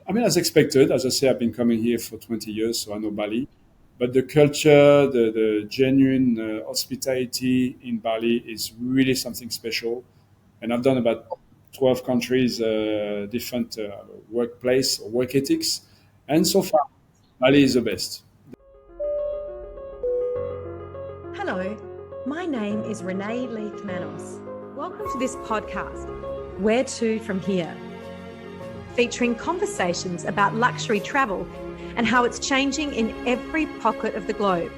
I mean, as expected, as I say, I've been coming here for 20 years, so I know Bali. But the culture, the genuine hospitality in Bali is really something special. And I've done about 12 countries, different workplace or work ethics. And so far, Bali is the best. Hello, my name is Renae Leith-Manos. Welcome to this podcast, Where to From Here, featuring conversations about luxury travel and how it's changing in every pocket of the globe.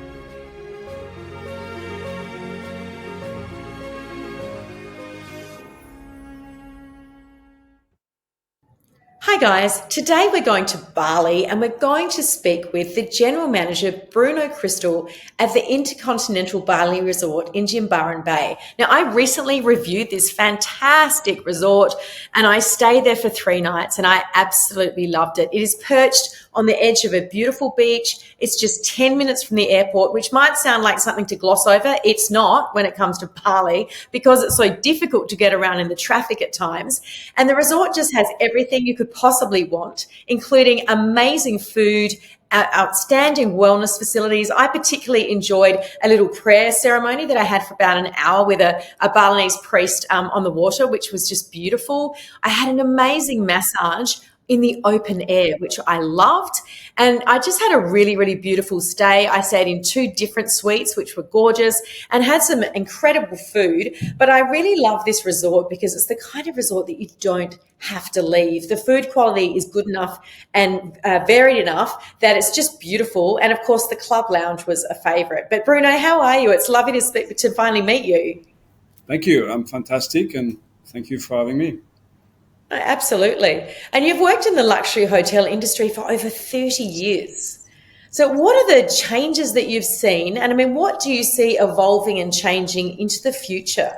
Hi guys, today we're going to Bali and we're going to speak with the General Manager Bruno Cristal at the InterContinental Bali Resort in Jimbaran Bay. Now I recently reviewed this fantastic resort and I stayed there for 3 nights and I absolutely loved it. It is perched on the edge of a beautiful beach. It's just 10 minutes from the airport, which might sound like something to gloss over. It's not when it comes to Bali because it's so difficult to get around in the traffic at times. And the resort just has everything you could possibly want, including amazing food, outstanding wellness facilities. I particularly enjoyed a little prayer ceremony that I had for about an hour with a Balinese priest on the water, which was just beautiful. I had an amazing massage in the open air, which I loved. And I just had a really, really beautiful stay. I stayed in 2 different suites, which were gorgeous, and had some incredible food. But I really love this resort because it's the kind of resort that you don't have to leave. The food quality is good enough and varied enough that it's just beautiful. And of course, the club lounge was a favorite. But Bruno, how are you? It's lovely to finally meet you. Thank you. I'm fantastic, and thank you for having me. Absolutely. And you've worked in the luxury hotel industry for over 30 years. So, what are the changes that you've seen? And I mean, what do you see evolving and changing into the future?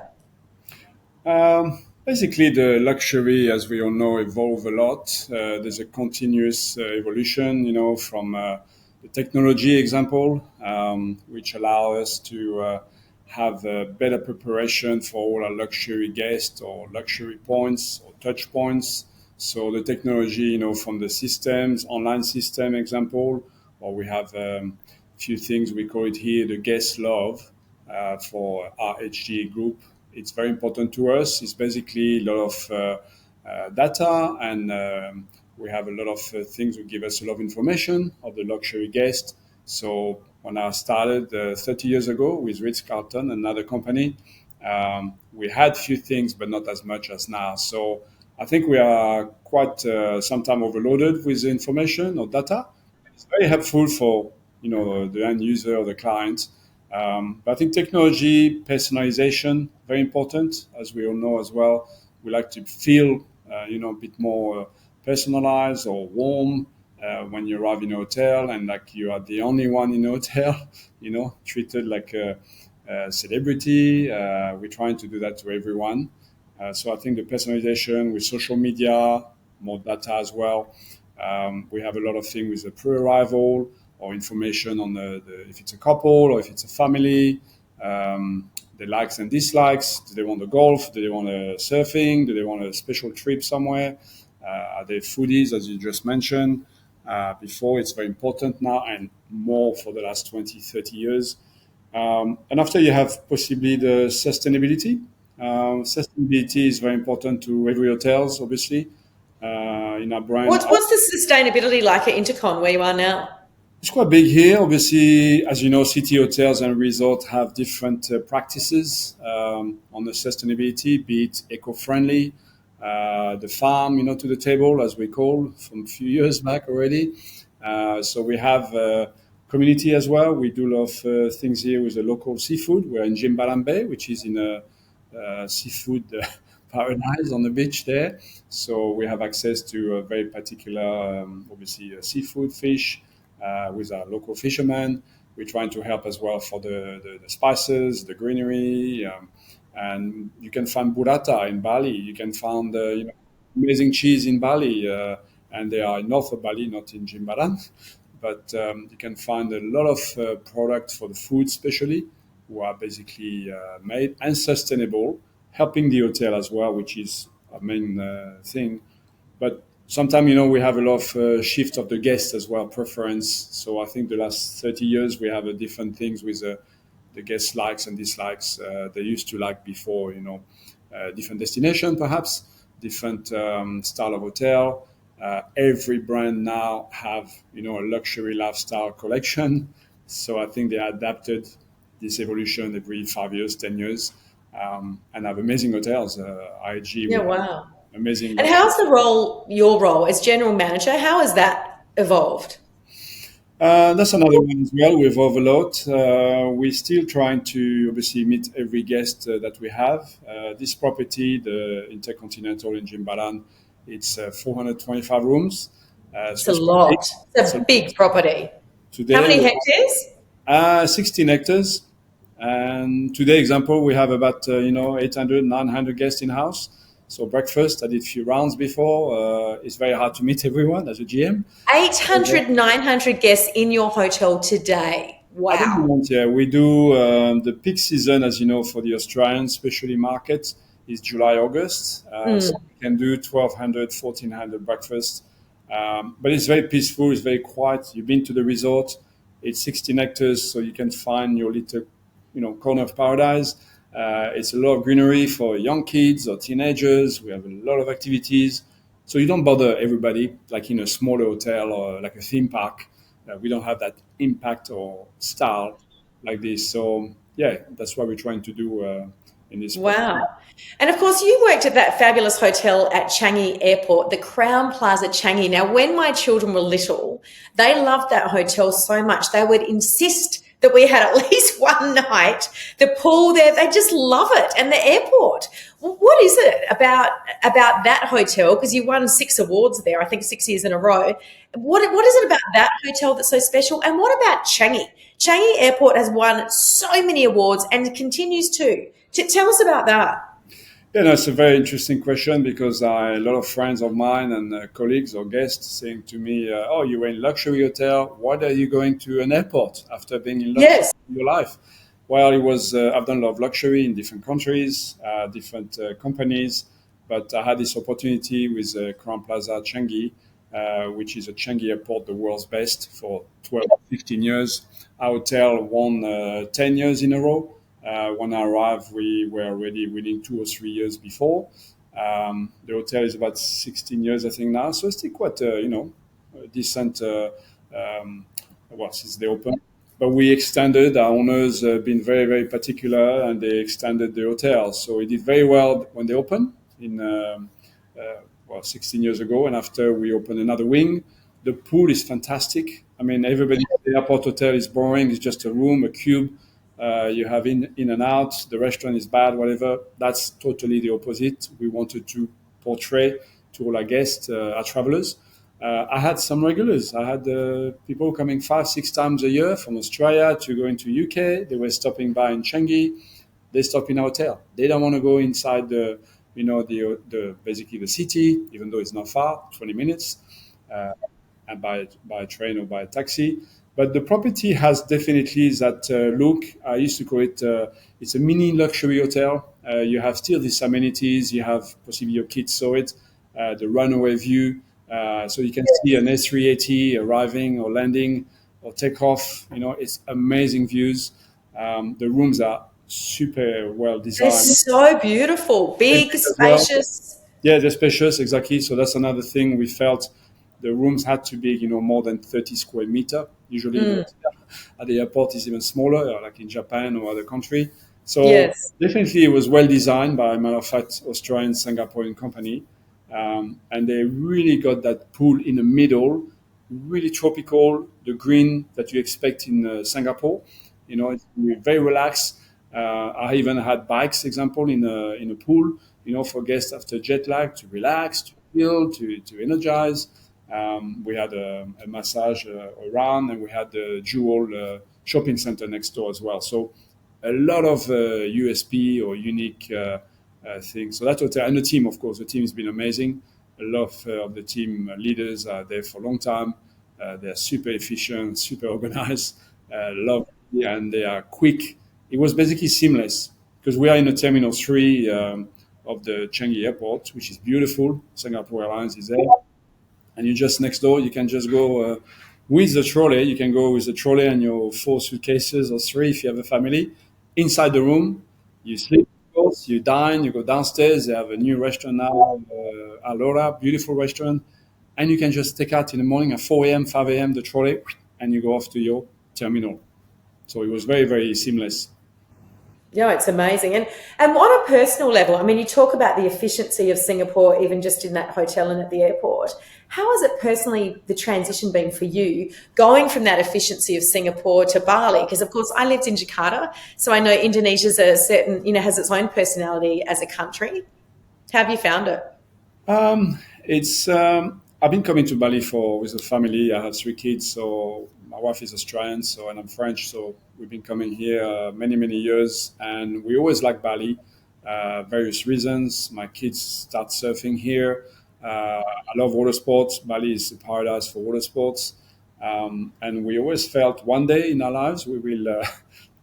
Basically, the luxury, as we all know, evolve a lot. There's a continuous evolution, from the technology example, which allow us to have a better preparation for all our luxury guests or luxury points or touch points. So the technology, from the systems, online system example, or we have few things we call it here the guest love for our HGA group. It's very important to us. It's basically a lot of data, and we have a lot of things that give us a lot of information of the luxury guest. So when I started 30 years ago with Ritz-Carlton, another company, we had few things, but not as much as now. So I think we are quite sometimes overloaded with information or data. It's very helpful for the end user or the client. But I think technology, personalization, very important, as we all know as well. We like to feel, a bit more personalized or warm when you arrive in a hotel, and like you are the only one in a hotel, treated like a celebrity. We're trying to do that to everyone. So I think the personalization with social media, more data as well. We have a lot of things with the pre-arrival or information on if it's a couple or if it's a family, the likes and dislikes. Do they want the golf? Do they want a surfing? Do they want a special trip somewhere? Are they foodies, as you just mentioned before? It's very important now and more for the last 20, 30 years. And after you have possibly the sustainability. Sustainability is very important to every hotels, obviously, in our brand. What's the sustainability like at Intercon where you are now? It's quite big here. Obviously, as you know, city hotels and resorts have different practices on the sustainability, be it eco-friendly, the farm, to the table, as we call, from a few years back already. So we have community as well. We do a lot of things here with the local seafood. We're in Jimbaran Bay, which is in a seafood paradise on the beach there. So we have access to a very particular, obviously, seafood, fish, with our local fishermen. We're trying to help as well for the spices, the greenery, and you can find burrata in Bali. You can find amazing cheese in Bali, and they are in north of Bali, not in Jimbaran. But you can find a lot of products for the food, especially, who are basically made and sustainable, helping the hotel as well, which is a main thing. But sometimes, we have a lot of shift of the guests as well, preference. So I think the last 30 years, we have different things with the guests' likes and dislikes. They used to like before, different destination, perhaps, different style of hotel. Every brand now have, a luxury lifestyle collection. So I think they adapted this evolution every 5 years, 10 years, and have amazing hotels. IG, Yeah, with wow. amazing. And how's your role as general manager? How has that evolved? That's another one as well. We evolve a lot. We're still trying to obviously meet every guest that we have. This property, the InterContinental in Jimbaran, it's 425 rooms. It's So a it's quite big. lot. It's It's a a big property. How Today, many hectares? 16 hectares. And today, example, we have about 800, 900 guests in house. So breakfast, I did a few rounds before. It's very hard to meet everyone as a GM. 800, 900 guests in your hotel today. At the Wow. moment, yeah, we do the peak season, as you know, for the Australian, especially market, is July, August. So we can do 1,200, 1,400 breakfast. But it's very peaceful, it's very quiet. You've been to the resort, it's 16 hectares, so you can find your little, corner of paradise. It's a lot of greenery for young kids or teenagers. We have a lot of activities. So you don't bother everybody like in a smaller hotel or like a theme park. We don't have that impact or style like this. So yeah, that's what we're trying to do in this. Wow. And of course, you worked at that fabulous hotel at Changi Airport, the Crowne Plaza Changi. Now, when my children were little, they loved that hotel so much. They would insist that we had at least one night. The pool there, they just love it. And the airport. What is it about that hotel? Because you won 6 awards there, I think 6 years in a row. What is it about that hotel that's so special? And what about Changi? Changi Airport has won so many awards and continues to. Tell us about that. Yeah, no, it's a very interesting question because a lot of friends of mine and colleagues or guests saying to me, "Oh, you were in luxury hotel. Why are you going to an airport after being in luxury Yes. in your life?" Well, it was I've done a lot of luxury in different countries, different companies, but I had this opportunity with Crowne Plaza Changi, which is a Changi airport, the world's best for 12, 15 years. Our hotel won 10 years in a row. When I arrived, we were already winning 2 or 3 years before. The hotel is about 16 years, I think, now. So it's still quite, a decent, since they opened. But we extended. Our owners have been very, very particular, and they extended the hotel. So it did very well when they opened 16 years ago. And after we opened another wing, the pool is fantastic. I mean, everybody at the airport hotel is boring. It's just a room, a cube. You have in and out. The restaurant is bad, whatever. That's totally the opposite. We wanted to portray to all our guests, our travelers. I had some regulars. I had people coming 5, 6 times a year from Australia to go into UK. They were stopping by in Changi. They stop in a hotel. They don't want to go inside the basically the city, even though it's not far, 20 minutes, and by train or by taxi. But the property has definitely that look. I used to call it, it's a mini luxury hotel. You have still these amenities. You have possibly your kids saw it, the runaway view. So you can see an A380 arriving or landing or take off. It's amazing views. The rooms are super well They're designed. so beautiful, big, As well. spacious. Yeah, they're spacious, exactly. So that's another thing we felt. The rooms had to be, more than 30 square meter. Usually at the airport is even smaller, like in Japan or other country. So Yes. definitely it was well designed by, matter of fact, Australian Singaporean company. And they really got that pool in the middle, really tropical, the green that you expect in Singapore. It's very relaxed. I even had bikes, example, in a pool, for guests after jet lag to relax, to feel, to energize. We had a massage around, and we had the Jewel shopping center next door as well. So a lot of USP or unique things. So that hotel and the team, of course, the team has been amazing. A lot of the team leaders are there for a long time. They're super efficient, super organized, lovely, and they are quick. It was basically seamless because we are in the Terminal 3 of the Changi Airport, which is beautiful. Singapore Airlines is there. and you just next door. You can just go with the trolley. You can go with the trolley and your 4 suitcases or 3 if you have a family inside the room. You sleep, of course, you dine, you go downstairs. They have a new restaurant now, Alora, beautiful restaurant, and you can just take out in the morning at 4 a.m., 5 a.m. the trolley, and you go off to your terminal. So it was very, very seamless. Yeah, it's amazing. And on a personal level, I mean, you talk about the efficiency of Singapore, even just in that hotel and at the airport. How has it personally, the transition been for you, going from that efficiency of Singapore to Bali? Because, of course, I lived in Jakarta, so I know Indonesia's a certain, has its own personality as a country. How have you found it? It's I've been coming to Bali with a family. I have 3 kids, so my wife is Australian, and I'm French. So we've been coming here many, many years, and we always like Bali. Various reasons. My kids start surfing here. I love water sports. Bali is a paradise for water sports, and we always felt one day in our lives we will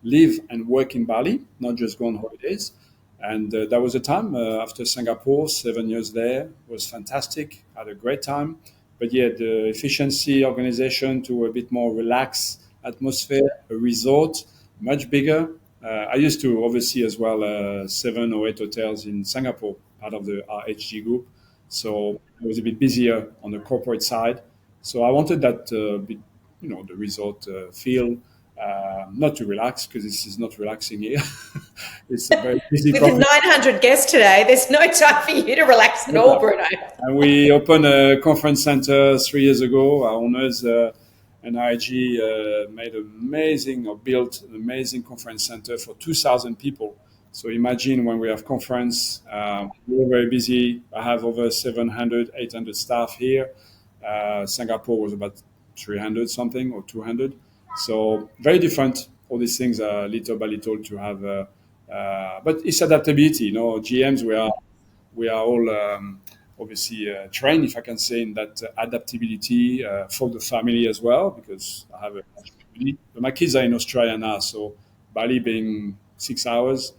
live and work in Bali, not just go on holidays. And that was a time after Singapore, 7 years there, was fantastic. Had a great time. But yeah, the efficiency, organization to a bit more relaxed atmosphere, a resort, much bigger. I used to oversee as well 7 or 8 hotels in Singapore, part of the RHG group. So I was a bit busier on the corporate side. So I wanted that bit, the resort feel. Not to relax, because this is not relaxing here. It's a very busy With conference. 900 guests today, there's no time for you to relax at all, Bruno. And we opened a conference center 3 years ago. Our owners and IG built an amazing conference center for 2,000 people. So imagine when we have conference, we're very busy. I have over 700, 800 staff here. Singapore was about 300 something or 200. So very different. All these things are little by little to have, but it's adaptability. GMs we are all obviously trained, if I can say, in that adaptability for the family as well. Because I have family. But my kids are in Australia now, so Bali being 6 hours,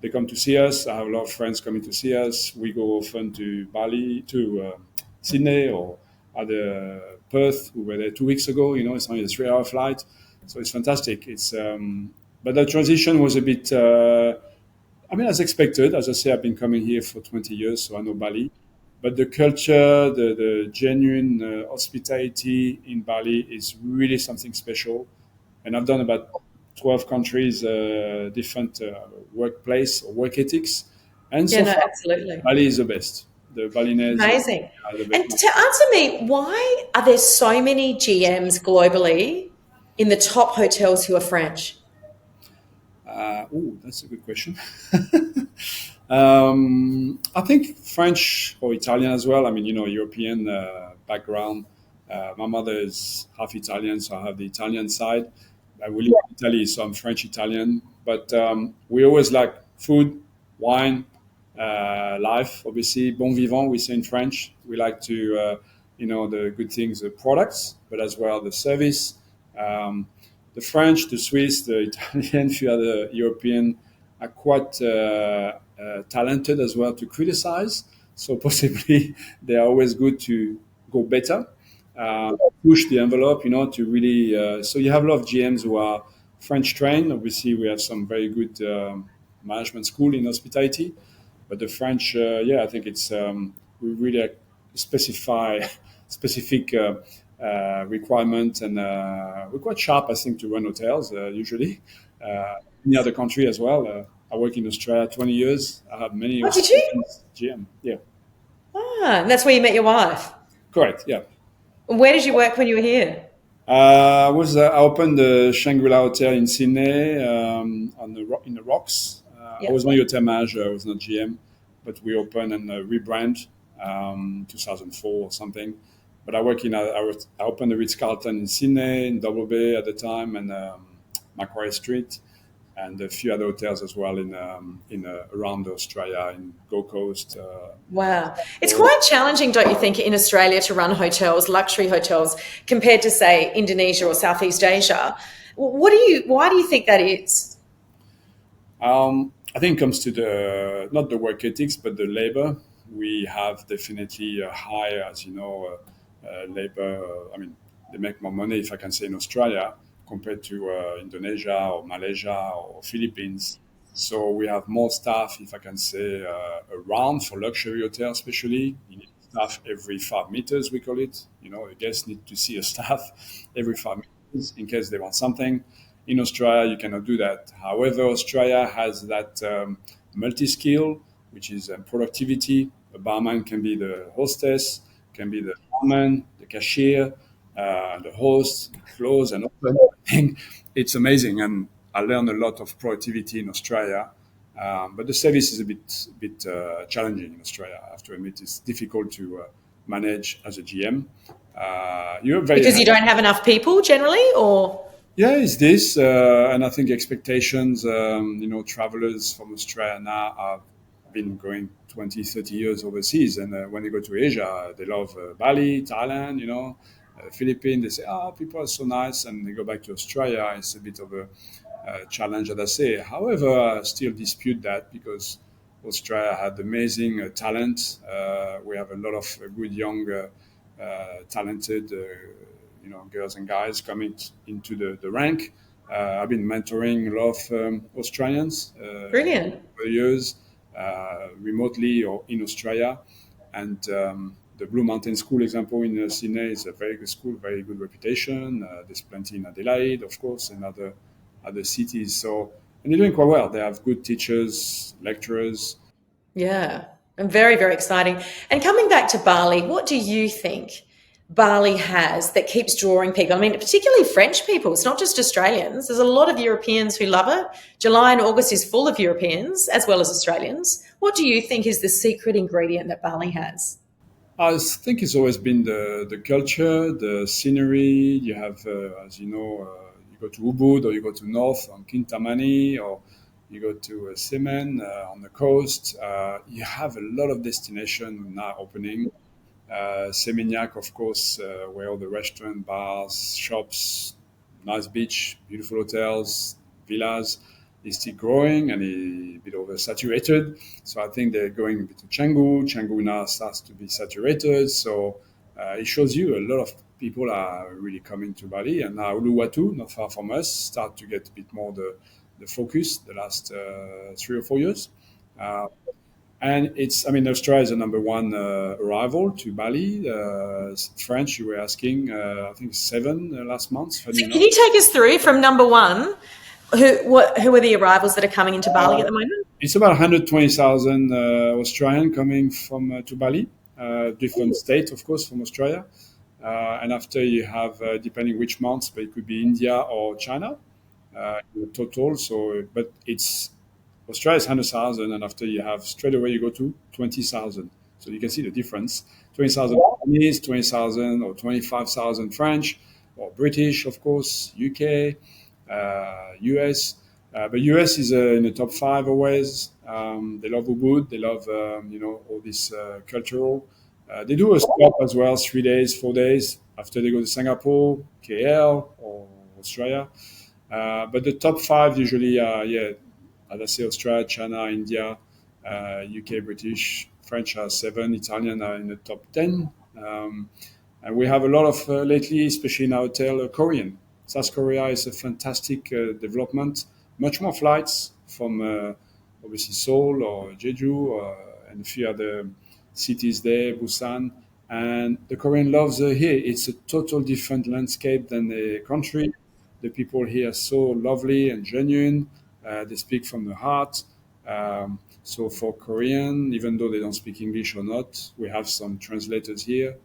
they come to see us. I have a lot of friends coming to see us. We go often to Bali, to Sydney, or other Perth. We were there 2 weeks ago. It's only a 3-hour flight, so it's fantastic. But the transition was a bit. As expected. As I say, I've been coming here for 20 years, so I know Bali. But the culture, the genuine hospitality in Bali is really something special. And I've done about 12 countries, different workplace or work ethics. And so far, absolutely. Bali is the best. The Balinese Amazing. are the best. And to answer me, why are there so many GMs globally in the top hotels who are French? That's a good question. I think French or Italian as well. European background. My mother is half Italian, so I have the Italian side. We live in Italy, so I'm French-Italian. But we always like food, wine, life, obviously. Bon vivant, we say in French. We like to, the good things, the products, but as well the service. The French, the Swiss, the Italian, few other European are quite talented as well to criticize. So possibly they are always good to go better, push the envelope, to really. So you have a lot of GMs who are French trained. Obviously, we have some very good management school in hospitality. But the French, I think it's we really specify specific requirement, and we're quite sharp, I think, to run hotels usually. In the other country as well. I work in Australia 20 years. I have many. Oh, did you? GM, yeah. And that's where you met your wife. Correct, yeah. Where did you work when you were here? I opened the Shangri-La Hotel in Sydney in the Rocks. I was not hotel manager. I was not GM, but we opened and rebrand 2004 or something. But I opened the Ritz-Carlton in Sydney, in Double Bay at the time, and Macquarie Street, and a few other hotels as well in around Australia, in Gold Coast. Wow. It's quite challenging, don't you think, in Australia to run hotels, luxury hotels, compared to, say, Indonesia or Southeast Asia. Why do you think that is? I think it comes to not the work ethics, but the labor. we have definitely a higher, as you know, labor. They make more money, if I can say, in Australia compared to Indonesia or Malaysia or Philippines. So we have more staff, if I can say, around for luxury hotels, especially. You need staff every 5 meters, we call it. A guest need to see a staff every 5 meters in case they want something. In Australia, you cannot do that. However, Australia has that multi-skill, which is productivity. A barman can be the hostess, can be the barman, the cashier, the host, close and open. I think it's amazing, and I learned a lot of productivity in Australia. But the service is a bit challenging in Australia. I have to admit, it's difficult to manage as a GM. You're very Because you don't have enough people generally, or? Yeah, it's this, and I think expectations. Travelers from Australia now have been going 20, 30 years overseas, and when they go to Asia, they love Bali, Thailand, Philippines. They say, people are so nice, and they go back to Australia. It's a bit of a challenge, as I say. However, I still dispute that because Australia had amazing talent. We have a lot of good young, talented, girls and guys coming into the rank. I've been mentoring a lot of Australians Brilliant. for years, remotely or in Australia. And the Blue Mountain School example in Sydney is a very good school, very good reputation. There's plenty in Adelaide, of course, and other cities. So, and they're doing quite well. They have good teachers, lecturers. Yeah, and very, very exciting. And coming back to Bali, what do you think Bali has that keeps drawing people? I mean, particularly French people. It's not just Australians. There's a lot of Europeans who love it. July and August is full of Europeans as well as Australians. What do you think is the secret ingredient that Bali has? I think it's always been the culture, the scenery. You have, as you know, you go to Ubud or you go to North on Kintamani or you go to Semen on the coast. You have a lot of destinations now opening. Seminyak, of course, where all the restaurant, bars, shops, nice beach, beautiful hotels, villas is still growing and a bit oversaturated. So I think they're going a bit to Canggu. Canggu now starts to be saturated. So it shows you a lot of people are really coming to Bali. And now Uluwatu, not far from us, start to get a bit more the focus the last 3 or 4 years. And Australia is the number one arrival to Bali. French, you were asking, I think 7 last month. Can you take us through from number one? Who are the arrivals that are coming into Bali at the moment? It's about 120,000 Australian coming from to Bali, different state, of course, from Australia. And after you have, depending which months, but it could be India or China in total. So, but it's Australia is 100,000, and after you have straight away you go to 20,000. So you can see the difference: 20,000 Chinese, 20,000 or 25,000 French or British, of course, UK, US. But US is in the top 5 always. They love Ubud. They love all this cultural. They do a stop as well, 3 days, 4 days after they go to Singapore, KL, or Australia. But the top 5 usually are as I say, Australia, China, India, UK, British, French are 7, Italian are in the top 10. And we have a lot of, lately, especially in our hotel, Korean. South Korea is a fantastic development. Much more flights from, obviously, Seoul or Jeju and a few other cities there, Busan. And the Korean loves here. It's a total different landscape than the country. The people here are so lovely and genuine. They speak from the heart. So for Korean, even though they don't speak English or not, we have some translators here.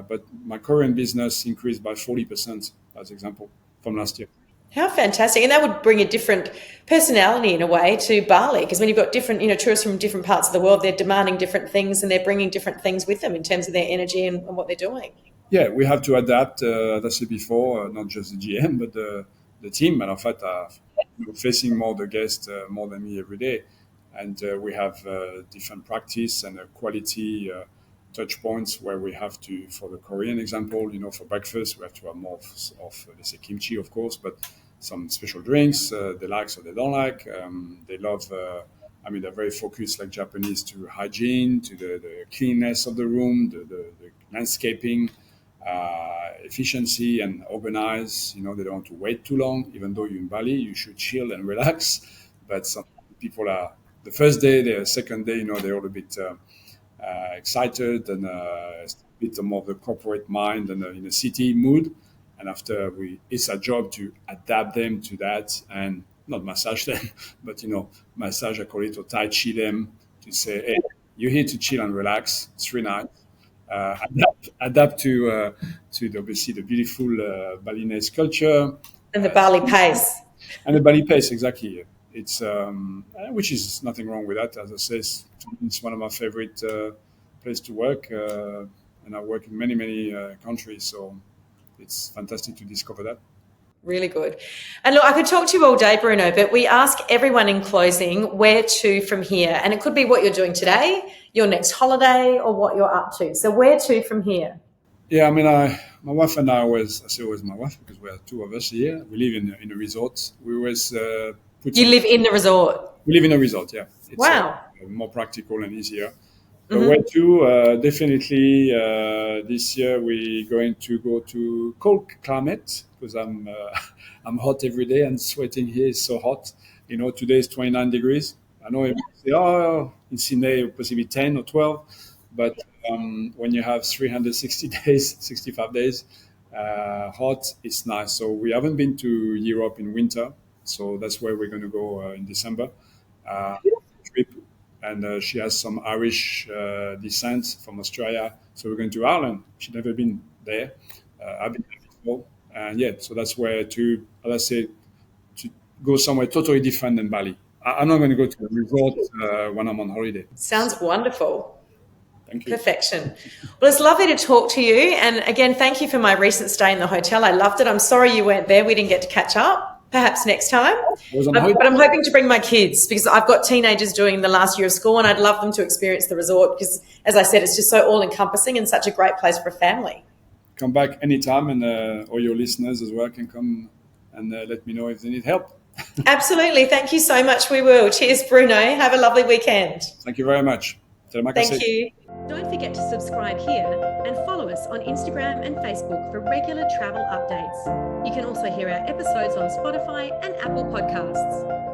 But my Korean business increased by 40%, as example, from last year. How fantastic. And that would bring a different personality in a way to Bali, because when you've got different, tourists from different parts of the world, they're demanding different things and they're bringing different things with them in terms of their energy and what they're doing. Yeah, we have to adapt, as I said before, not just the GM, but the team. And in fact, facing more the guests more than me every day. And we have different practice and quality touch points where we have to, for the Korean example, for breakfast, we have to have more of let's say, kimchi, of course, but some special drinks they like or they don't like. They love I mean, they're very focused, like Japanese, to hygiene, to the cleanness of the room, the landscaping, efficiency, and organize. You know, they don't want to wait too long. Even though you're in Bali, you should chill and relax. But some people are the first day, the second day, you know, they're all a bit excited and a bit more of the corporate mind and in a city mood. And after it's our job to adapt them to that and not massage them, but, you know, massage, I call it, or Tai Chi them to say, hey, you're here to chill and relax. It's really nice. Adapt to obviously the beautiful Balinese culture. And the Bali pace. And the Bali pace, exactly. It's which is nothing wrong with that. As I say, it's one of my favorite places to work. And I work in many countries. So it's fantastic to discover that. Really good. And look, I could talk to you all day, Bruno, but we ask everyone in closing where to from here. And it could be what you're doing today, your next holiday, or what you're up to. So where to from here? Yeah, I mean, my wife and I say always my wife because we're two of us here. We live in a resort. We always You live in the resort? We live in a resort, yeah. It's wow. More practical and easier. But where to? Definitely this year we're going to go to cold climate because I'm hot every day and sweating here is so hot. You know, today is 29 degrees. I know you say, oh, in Sydney possibly 10 or 12, but when you have 360 days, 65 days hot, it's nice. So we haven't been to Europe in winter, so that's where we're going to go in December. Trip. And she has some Irish descent from Australia. So we're going to Ireland. She's never been there. I've been there before. And yeah, so that's where to, as I say, to go somewhere totally different than Bali. I'm not going to go to a resort when I'm on holiday. Sounds wonderful. Thank you. Perfection. Well, it's lovely to talk to you. And again, thank you for my recent stay in the hotel. I loved it. I'm sorry you weren't there. We didn't get to catch up. Perhaps next time. But I'm hoping to bring my kids because I've got teenagers doing the last year of school and I'd love them to experience the resort because, as I said, it's just so all-encompassing and such a great place for a family. Come back anytime and all your listeners as well can come and let me know if they need help. Absolutely. Thank you so much. We will. Cheers, Bruno. Have a lovely weekend. Thank you very much. Thank you. Don't forget to subscribe here and follow us on Instagram and Facebook for regular travel updates. You can also hear our episodes on Spotify and Apple Podcasts.